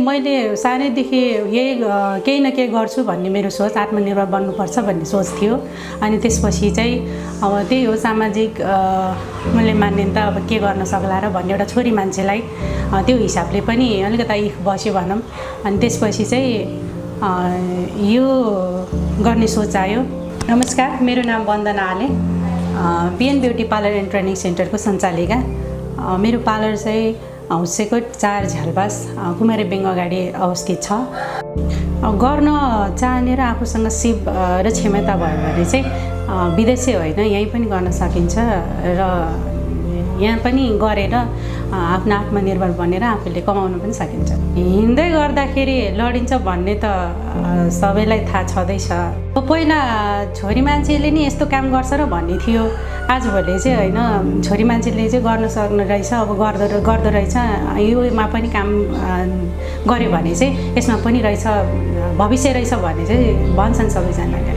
मैले सानैदेखि यही केही न केही गर्छु भन्ने मेरो सोच, आत्मनिर्भर बन्नुपर्छ भन्ने सोच थियो। अनि त्यसपछि चाहिँ अब त्यही हो, सामाजिक मूल्य मान्यता अब के गर्न सक्ला र भन्ने एउटा छोरी मान्छेलाई त्यो हिसाबले पनि अलिकता इख बस्यो भनौँ। अनि त्यसपछि चाहिँ यो गर्ने सोच आयो। नमस्कार, मेरो नाम वन्दना आले, बिएन ब्युटी पार्लर एन्ड ट्रेनिङ सेन्टरको सञ्चालिका। मेरो पार्लर चाहिँ हौसेकोट 4 झ्यालबास कुमारी ब्याङ्क अगाडि अवस्थित छ। गर्न चाहने र आफूसँग सिप र क्षमता भयो भने चाहिँ विदेशै होइन, यहीँ पनि गर्न सकिन्छ र यहाँ पनि गरेर आफ्नो आत्मनिर्भर बनेर आफूले कमाउनु पनि सकिन्छ। हिँड्दै गर्दाखेरि लडिन्छ भन्ने त सबैलाई थाहा छँदैछ। पहिला छोरी मान्छेले नि यस्तो काम गर्छ र भन्ने थियो। आजभोलि चाहिँ होइन, छोरी मान्छेले चाहिँ गर्न सक्ने रहेछ, अब गर्दो रहेछ, योमा पनि काम गर्यो भने चाहिँ यसमा पनि रहेछ, भविष्य रहेछ भन्ने चाहिँ भन्छन् सबैजनाले।